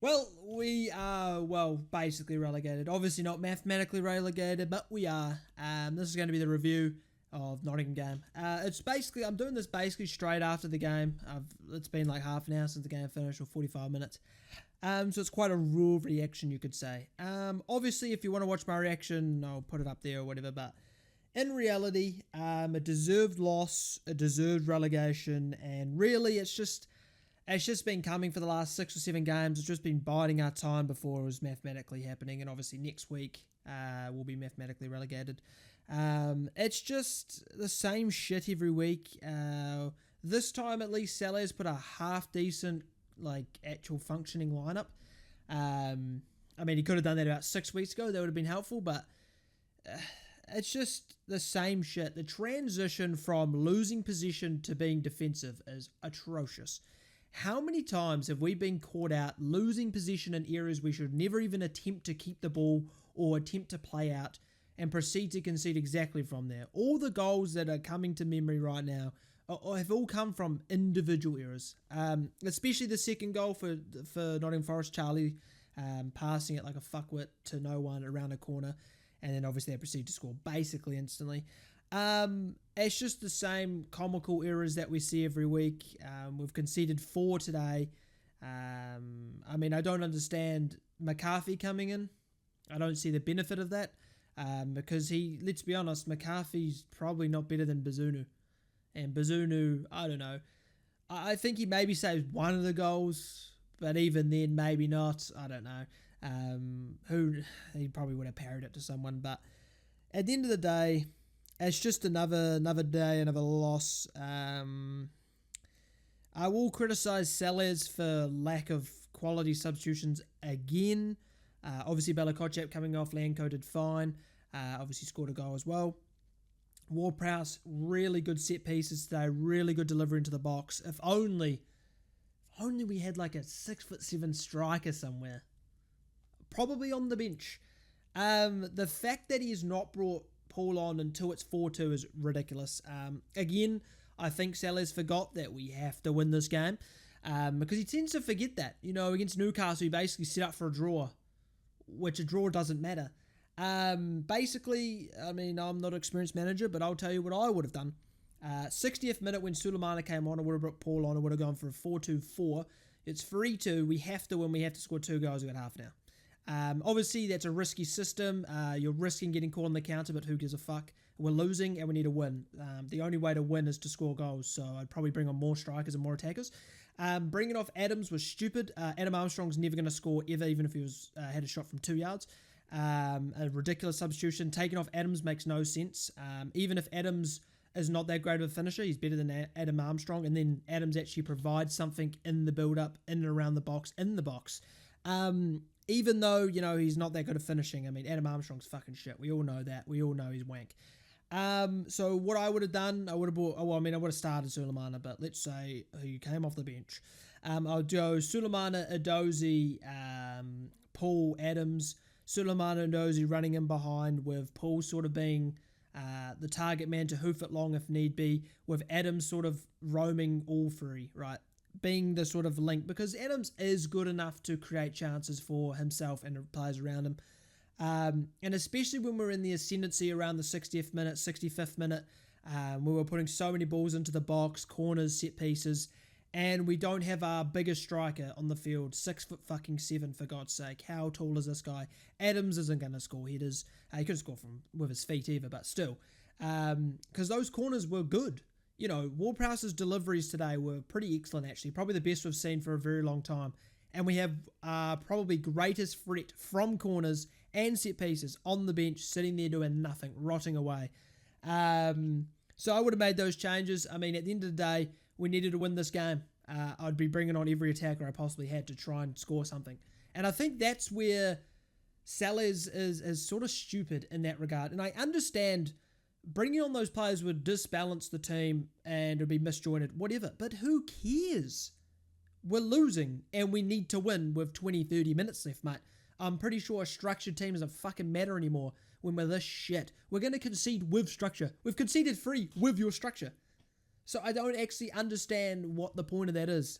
Well, we are, basically relegated. Obviously not mathematically relegated, but we are. This is going to be the review of Nottingham game. I'm doing this basically straight after the game. It's been like half an hour since the game finished, or 45 minutes. So it's quite a raw reaction, you could say. Obviously, if you want to watch my reaction, I'll put it up there or whatever, but in reality, a deserved loss, a deserved relegation, and really it's just been coming for the last 6 or 7 games. It's just been biding our time before it was mathematically happening, and obviously next week we'll be mathematically relegated. It's just the same shit every week. This time at least Salah's put a half decent, actual functioning lineup. I mean, he could have done that about 6 weeks ago. That would have been helpful, but it's just the same shit. The transition from losing position to being defensive is atrocious. How many times have we been caught out losing position in areas we should never even attempt to keep the ball or attempt to play out and proceed to concede exactly from there? All the goals that are coming to memory right now have all come from individual errors, especially the second goal for Nottingham Forest, Charlie passing it like a fuckwit to no one around a corner, and then obviously they proceed to score basically instantly. It's just the same comical errors that we see every week. We've conceded 4 today. I mean, I don't understand McCarthy coming in. I don't see the benefit of that because let's be honest, McCarthy's probably not better than Bazunu. And Bazunu, I don't know. I think he maybe saves one of the goals, but even then, maybe not. I don't know. He probably would have parried it to someone, but at the end of the day, it's just another day, another loss. I will criticise Sellers for lack of quality substitutions again. Obviously, Bella Kotchap coming off, Lanco did fine. Obviously scored a goal as well. Ward-Prowse, really good set pieces today, really good delivery into the box. If only we had like a 6'7" striker somewhere, probably on the bench. The fact that he has not brought Paul on until it's 4-2 is ridiculous. Again, I think Salah's forgot that we have to win this game because he tends to forget that. You know, against Newcastle, he basically set up for a draw, which a draw doesn't matter. Basically, I mean, I'm not an experienced manager, but I'll tell you what I would have done. 60th minute when Sulemana came on, I would have brought Paul on. I would have gone for a 4-2-4. It's 3-2. We have to win. We have to score 2 goals. We've got half now. Obviously, that's a risky system. You're risking getting caught on the counter, but who gives a fuck? We're losing and we need to win. The only way to win is to score goals, so I'd probably bring on more strikers and more attackers. Bringing off Adams was stupid. Adam Armstrong's never going to score ever, even if he had a shot from 2 yards. A ridiculous substitution. Taking off Adams makes no sense. Even if Adams is not that great of a finisher, he's better than Adam Armstrong, and then Adams actually provides something in the build-up, in and around the box, in the box. Even though, you know, he's not that good at finishing. I mean, Adam Armstrong's fucking shit. We all know that. We all know he's wank. So what I would have done, I would have started Sulemana, but let's say who came off the bench. I'll do Sulemana, Edozie, Paul, Adams. Sulemana and Edozie running in behind, with Paul sort of being the target man to hoof it long if need be, with Adams sort of roaming all three, right? Being the sort of link, because Adams is good enough to create chances for himself and the players around him. And especially when we're in the ascendancy around the 60th minute, 65th minute, we were putting so many balls into the box, corners, set pieces, and we don't have our biggest striker on the field, 6'7" for God's sake. How tall is this guy? Adams isn't going to score headers. He couldn't score with his feet either, but still. Because those corners were good. You know, Ward-Prowse's deliveries today were pretty excellent, actually. Probably the best we've seen for a very long time. And we have probably greatest threat from corners and set pieces on the bench, sitting there doing nothing, rotting away. So I would have made those changes. I mean, at the end of the day, we needed to win this game. I'd be bringing on every attacker I possibly had to try and score something. And I think that's where Salah's is sort of stupid in that regard. And I understand bringing on those players would disbalance the team and it would be misjointed, whatever. But who cares? We're losing and we need to win with 20, 30 minutes left, mate. I'm pretty sure a structured team doesn't fucking matter anymore when we're this shit. We're going to concede with structure. We've conceded 3 with your structure. So I don't actually understand what the point of that is.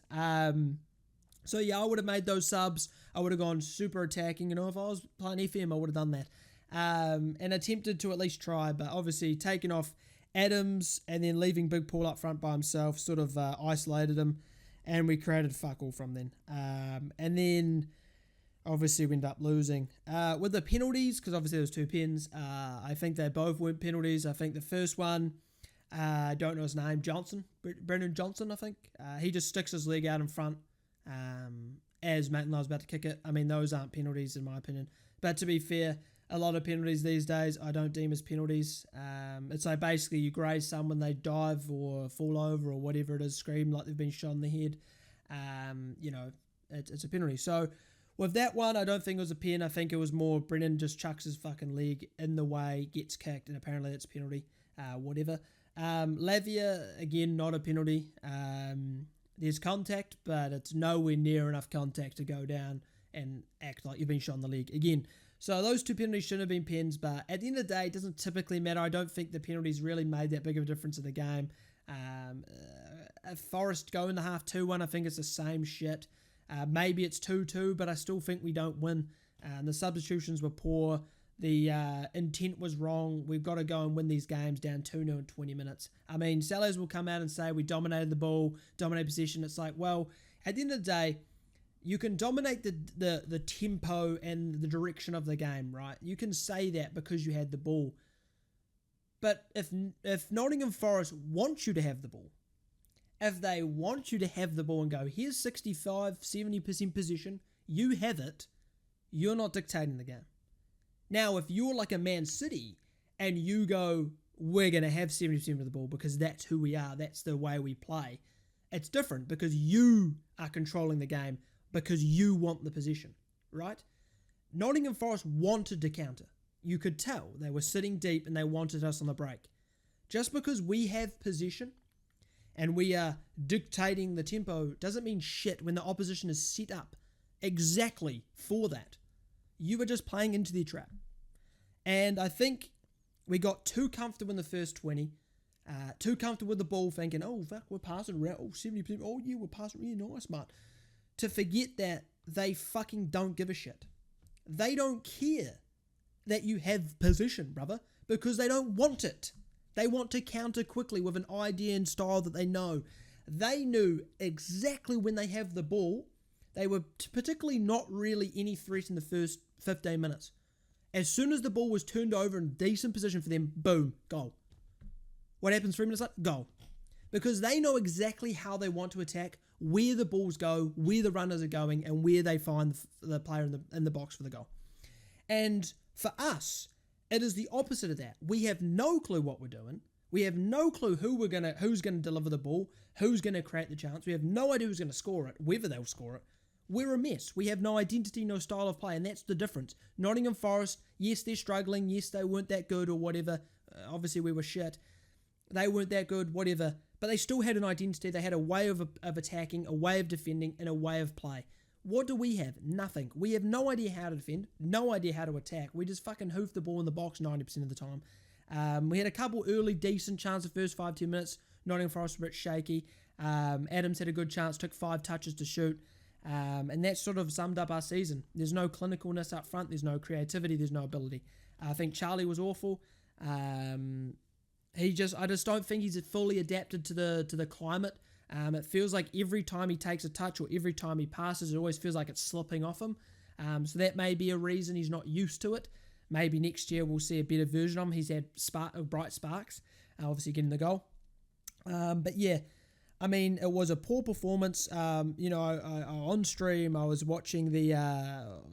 So yeah, I would have made those subs. I would have gone super attacking. You know, if I was playing FM, I would have done that. And attempted to at least try, but obviously taking off Adams and then leaving Big Paul up front by himself sort of isolated him, and we created fuck all from then. And then obviously we ended up losing. With the penalties, because obviously there was 2 pens, I think they both weren't penalties. I think the first one, I don't know his name, Brendan Johnson, I think. He just sticks his leg out in front as Maitland was about to kick it. I mean, those aren't penalties in my opinion. But to be fair, a lot of penalties these days I don't deem as penalties. It's like basically you graze someone, they dive or fall over or whatever it is, scream like they've been shot in the head. You know, it's a penalty. So with that one, I don't think it was a pen. I think it was more Brennan just chucks his fucking leg in the way, gets kicked, and apparently it's a penalty. Whatever. Lavia, again, not a penalty. There's contact, but it's nowhere near enough contact to go down and act like you've been shot in the leg. Again, so those 2 penalties shouldn't have been pens, but at the end of the day, it doesn't typically matter. I don't think the penalties really made that big of a difference in the game. Forest go in the half 2-1, I think it's the same shit. Maybe it's 2-2, but I still think we don't win. The substitutions were poor. The intent was wrong. We've got to go and win these games down 2-0 in 20 minutes. I mean, Sellers will come out and say we dominated the ball, dominated possession. It's like, well, at the end of the day, you can dominate the tempo and the direction of the game, right? You can say that because you had the ball. But if Nottingham Forest wants you to have the ball, if they want you to have the ball and go, here's 65, 70% position, you have it, you're not dictating the game. Now, if you're like a Man City and you go, we're going to have 70% of the ball because that's who we are, that's the way we play, it's different because you are controlling the game because you want the position, right? Nottingham Forest wanted to counter. You could tell they were sitting deep and they wanted us on the break. Just because we have possession and we are dictating the tempo doesn't mean shit when the opposition is set up exactly for that. You were just playing into their trap. And I think we got too comfortable in the first 20, too comfortable with the ball thinking, oh, fuck, we're passing around, oh, 70%, oh, yeah, we're passing, yeah, nice, mate. To forget that they fucking don't give a shit. They don't care that you have position, brother, because they don't want it. They want to counter quickly with an idea and style that they know. They knew exactly when they have the ball, they were particularly not really any threat in the first 15 minutes. As soon as the ball was turned over in decent position for them, boom, goal. What happens 3 minutes later? Goal. Because they know exactly how they want to attack, where the balls go, where the runners are going, and where they find the player in the box for the goal. And for us, it is the opposite of that. We have no clue what we're doing. We have no clue who's going to deliver the ball, who's going to create the chance. We have no idea who's going to score it, whether they'll score it. We're a mess. We have no identity, no style of play, and that's the difference. Nottingham Forest, yes, they're struggling. Yes, they weren't that good or whatever. Obviously, we were shit. They weren't that good, whatever. But they still had an identity. They had a way of attacking, a way of defending, and a way of play. What do we have? Nothing. We have no idea how to defend, no idea how to attack. We just fucking hoof the ball in the box 90% of the time. We had a couple early decent chances the first 5-10 minutes. Nottingham Forest were a bit shaky. Adams had a good chance, took 5 touches to shoot. And that sort of summed up our season. There's no clinicalness up front. There's no creativity. There's no ability. I think Charlie was awful. I just don't think he's fully adapted to the climate. It feels like every time he takes a touch or every time he passes, it always feels like it's slipping off him. So that may be a reason he's not used to it. Maybe next year we'll see a better version of him. He's had bright sparks, obviously getting the goal. But yeah, I mean, it was a poor performance. On stream, I was watching the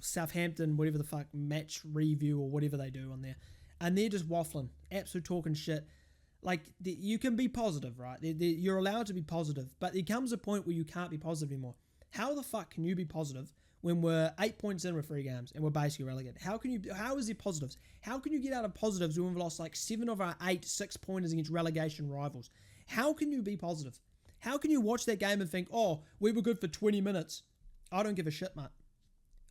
Southampton, whatever the fuck, match review or whatever they do on there. And they're just waffling, absolute talking shit. Like, you can be positive, right? You're allowed to be positive, but there comes a point where you can't be positive anymore. How the fuck can you be positive when we're 8 points in with 3 games and we're basically relegated? How is there positives? How can you get out of positives when we've lost like 7 of our 8 6-pointers against relegation rivals? How can you be positive? How can you watch that game and think, oh, we were good for 20 minutes? I don't give a shit, mate.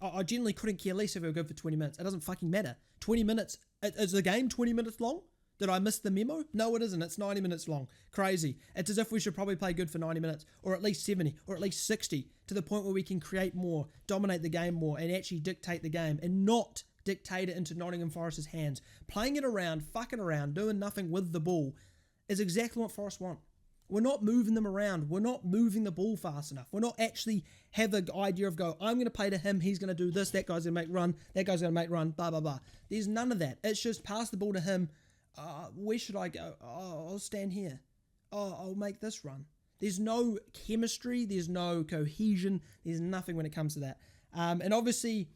I generally couldn't care less if we were good for 20 minutes. It doesn't fucking matter. 20 minutes. Is the game 20 minutes long? Did I miss the memo? No, it isn't. It's 90 minutes long. Crazy. It's as if we should probably play good for 90 minutes, or at least 70, or at least 60, to the point where we can create more, dominate the game more, and actually dictate the game, and not dictate it into Nottingham Forest's hands. Playing it around, fucking around, doing nothing with the ball is exactly what Forest want. We're not moving them around. We're not moving the ball fast enough. We're not actually have an idea of I'm going to play to him, he's going to do this, that guy's going to make run, that guy's going to make run, blah, blah, blah. There's none of that. It's just pass the ball to him. Where should I go? Oh, I'll stand here. Oh, I'll make this run. There's no chemistry. There's no cohesion. There's nothing when it comes to that. And obviously,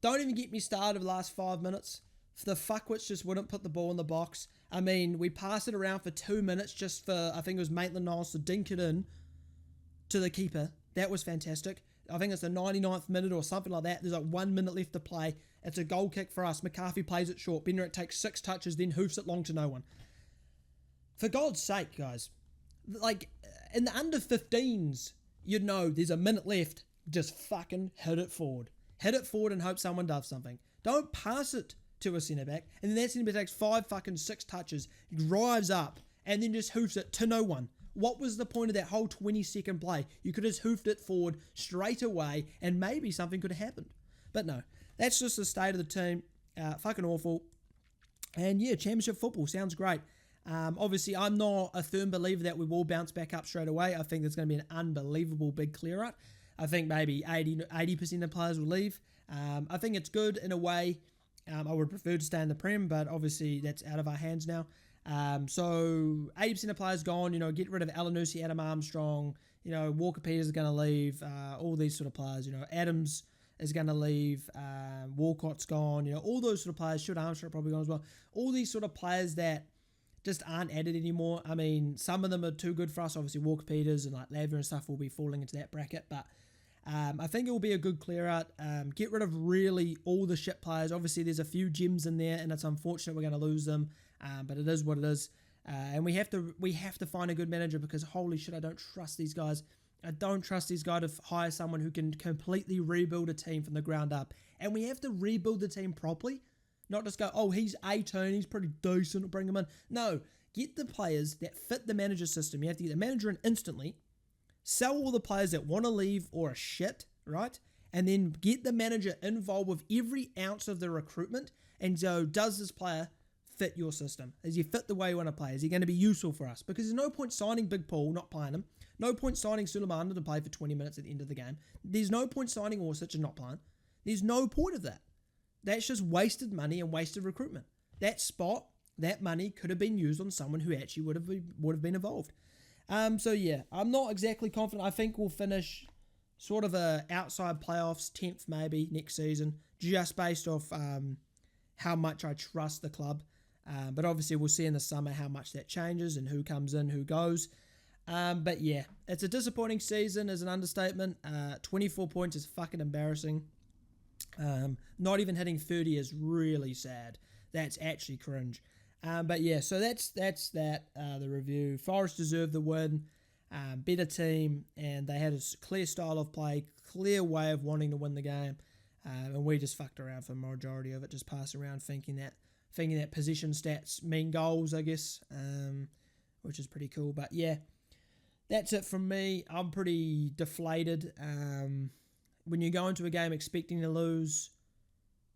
don't even get me started the last 5 minutes. The fuckwits just wouldn't put the ball in the box. I mean, we passed it around for 2 minutes just for, I think it was Maitland-Niles to dink it in to the keeper. That was fantastic. I think it's the 99th minute or something like that. There's like 1 minute left to play. It's a goal kick for us. McCarthy plays it short. Benrick takes 6 touches, then hoofs it long to no one. For God's sake, guys. Like, in the under 15s, you'd know there's a minute left. Just fucking hit it forward. Hit it forward and hope someone does something. Don't pass it to a centre-back, and then that centre-back takes 6 touches, drives up, and then just hoofs it to no one. What was the point of that whole 20-second play? You could have hoofed it forward straight away, and maybe something could have happened. But no, that's just the state of the team. Fucking awful. And yeah, championship football sounds great. Obviously, I'm not a firm believer that we will bounce back up straight away. I think there's going to be an unbelievable big clear-out. I think maybe 80% of players will leave. I think it's good in a way. I would prefer to stay in the Prem, but obviously that's out of our hands now. So 80% of players gone, get rid of Alanusi, Adam Armstrong, Walker Peters is going to leave, all these sort of players, Adams is going to leave, Walcott's gone, all those sort of players, Should Armstrong probably gone as well. All these sort of players that just aren't added anymore. I mean, some of them are too good for us. Obviously, Walker Peters and like Lavia and stuff will be falling into that bracket, but I think it will be a good clear out. Get rid of really all the shit players. Obviously, there's a few gems in there, and it's unfortunate we're going to lose them. But it is what it is. And we have to find a good manager, because holy shit, I don't trust these guys. I don't trust these guys to hire someone who can completely rebuild a team from the ground up. And we have to rebuild the team properly. Not just go, oh, he's 18, he's pretty decent, bring him in. No, get the players that fit the manager system. You have to get the manager in instantly. Sell all the players that want to leave or are shit, right? And then get the manager involved with every ounce of the recruitment. And so, does this player fit your system? Does he fit the way you want to play? Is he going to be useful for us? Because there's no point signing Big Paul, not playing him. No point signing Suleiman to play for 20 minutes at the end of the game. There's no point signing Orsic and not playing. There's no point of that. That's just wasted money and wasted recruitment. That spot, that money could have been used on someone who actually would have been involved. So yeah, I'm not exactly confident. I think we'll finish sort of a outside playoffs, 10th maybe next season, just based off how much I trust the club. But obviously we'll see in the summer how much that changes and who comes in, who goes. But yeah, it's a disappointing season is an understatement. 24 points is fucking embarrassing. Not even hitting 30 is really sad. That's actually cringe. But yeah, so that's that, the review. Forest deserved the win. Better team, and they had a clear style of play, clear way of wanting to win the game. And we just fucked around for the majority of it, just passed around thinking that position stats mean goals, I guess, which is pretty cool. But yeah, that's it from me. I'm pretty deflated. When you go into a game expecting to lose,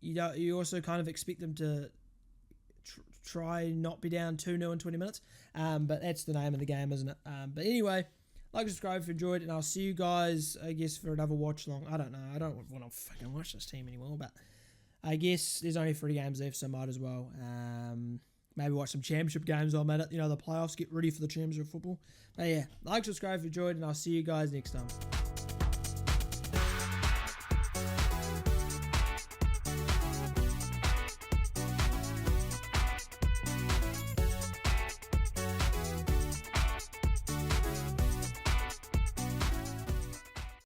you also kind of expect them to try not be down 2-0 in 20 minutes. But that's the name of the game, isn't it? But anyway, like and subscribe if you enjoyed, and I'll see you guys, I guess, for another watch long. I don't know. I don't want to fucking watch this team anymore, but I guess there's only 3 games left, so might as well. Maybe watch some championship games while I'm at it. The playoffs, get ready for the championship football. But yeah, like, subscribe if you enjoyed, and I'll see you guys next time.